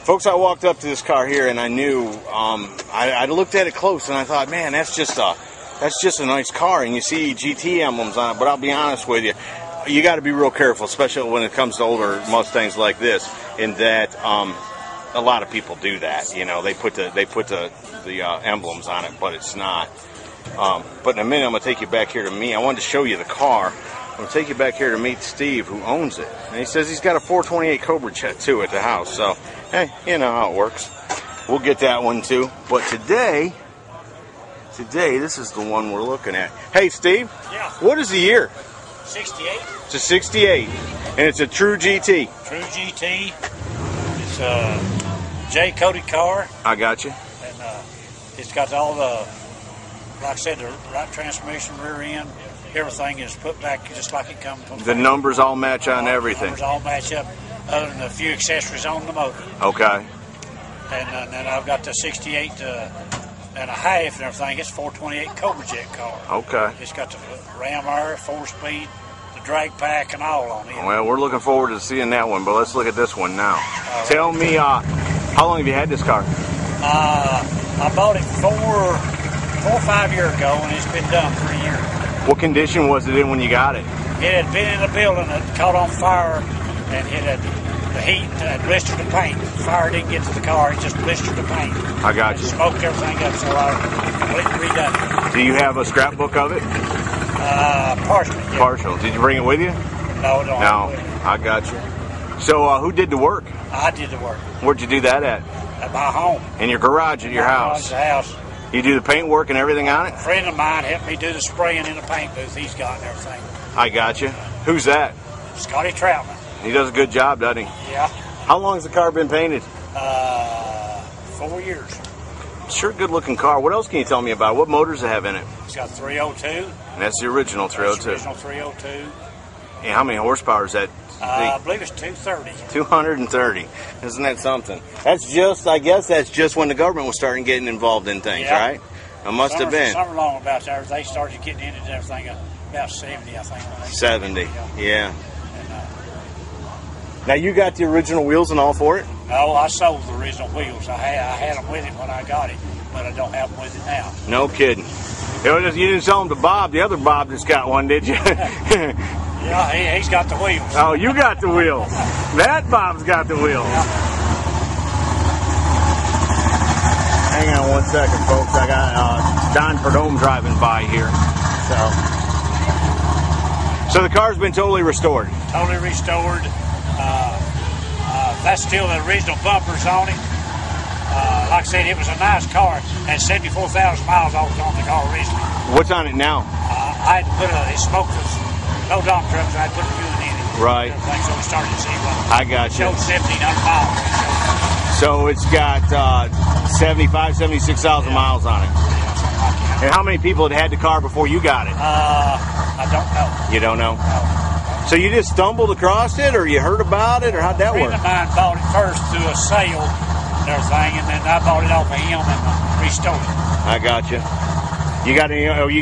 Folks, I walked up to this car here and I knew, I looked at it close and I thought, man, that's just a nice car. And you see GT emblems on it, but I'll be honest with you, you got to be real careful, especially when it comes to older Mustangs like this, in that a lot of people do that. You know, they put the emblems on it, but it's not. But in a minute, I'm going to take you back here to me. I wanted to show you the car. I'm going to take you back here to meet Steve, who owns it. And he says he's got a 428 Cobra Jet, too, at the house. So, hey, you know how it works. We'll get that one, too. But today, this is the one we're looking at. Hey, Steve. Yeah. What is the year? 68. It's a 68. And it's a true GT. True GT. It's a J-coated car. I got you. And it's got all the, like I said, the right transmission, rear end. Everything is put back just like it comes from the numbers all match on everything. The numbers all match up, other than a few accessories on the motor. Okay. And then I've got the 68 and a half and everything. It's 428 Cobra Jet car. Okay. It's got the ram air, 4-speed, the drag pack, and all on it. Well, we're looking forward to seeing that one, but let's look at this one now. Tell me, how long have you had this car? I bought it 4 or 5 years ago, and it's been done 3 years. What condition was it in when you got it? It had been in a building that caught on fire, and it had the heat blistered the paint. The fire didn't get to the car; it just blistered the paint. I got you. Smoked everything up, so I completely redone it. Do you have a scrapbook of it? Partially. Yeah. Partial. Did you bring it with you? No, don't. No, I got you. So, who did the work? I did the work. Where'd you do that at? At my home. In your garage at your house? The house. You do the paint work and everything on it? A friend of mine helped me do the spraying in the paint booth he's got and everything. I got you. Who's that? Scotty Troutman. He does a good job, doesn't he? Yeah. How long has the car been painted? 4 years. Sure, good looking car. What else can you tell me about it? What motors does it have in it? It's got 302. And that's the original 302. That's the original 302. And how many horsepower is that? I believe it's 230. 230. Isn't that something? That's just, I guess that's just when the government was starting getting involved in things, yeah. Right? It must have been. Something along about there. They started getting into everything about 70, I think. 70, yeah. Now, you got the original wheels and all for it? No, I sold the original wheels. I had them with it when I got it, but I don't have them with it now. No kidding. You didn't sell them to Bob. The other Bob just got one, did you? Yeah, he's got the wheels. Oh, you got the wheels. That Bob's got the wheels. Yeah. Hang on 1 second, folks. I got Don Perdome driving by here. So the car's been totally restored. Totally restored. That's still the original bumpers on it. Like I said, it was a nice car. Had 74,000 miles off on the car originally. What's on it now? I had to put it smoked no dump trucks. I had to put a fuel in it. Right. So it started to see what I got you. Showed 1,700 miles. So it's got 75, 76,000 miles on it. And how many people had the car before you got it? I don't know. You don't know? No. So you just stumbled across it, or you heard about it, or how'd that work? A friend of mine bought it first through a sale and everything, and then I bought it off of him and restored it. I got you. You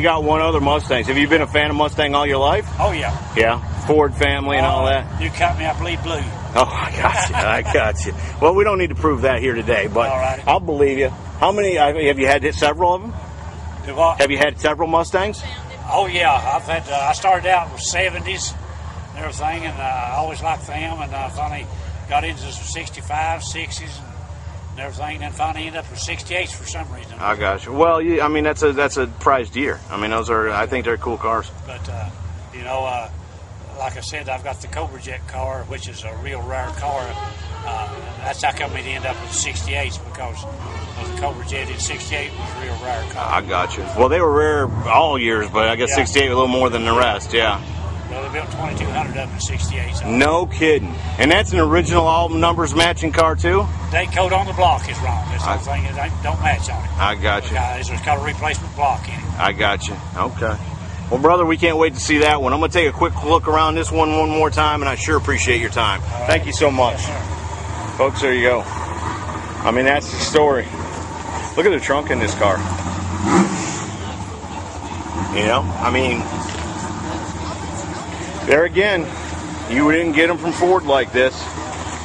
got one other Mustang. Have you been a fan of Mustang all your life? Oh, yeah. Yeah? Ford family and all that? New company, I believe blue. Oh, I got you. I got you. Well, we don't need to prove that here today, but Alrighty. I'll believe you. How many, have you had several of them? Do what? Have you had several Mustangs? Oh, yeah. I started out with 70s and everything, and I always liked them, and I finally got into some 65s, 60s, and everything, and then finally ended up with 68s for some reason. I got you. Well, I mean, that's a prized year. I mean, I think they're cool cars. But, like I said, I've got the Cobra Jet car, which is a real rare car. That's how come it ended up with 68s, because the Cobra Jet in 68 was a real rare car. I got you. Well, they were rare all years, but I guess 68 a little more than the rest, yeah. Well, they built 2,200 of them in 68. So no kidding. And that's an original all numbers matching car, too? Date code on the block is wrong. That's the whole thing. It don't match on it. I got you. It's got a replacement block in it. I got you. Okay. Well, brother, we can't wait to see that one. I'm going to take a quick look around this one more time, and I sure appreciate your time. Right. Thank you so much. Yes, folks, there you go. I mean, that's the story. Look at the trunk in this car. You know, I mean, there again, you didn't get them from Ford like this.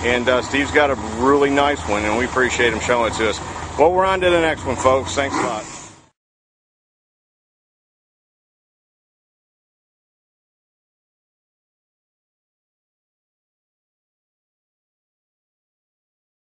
And Steve's got a really nice one, and we appreciate him showing it to us. Well, we're on to the next one, folks. Thanks a lot.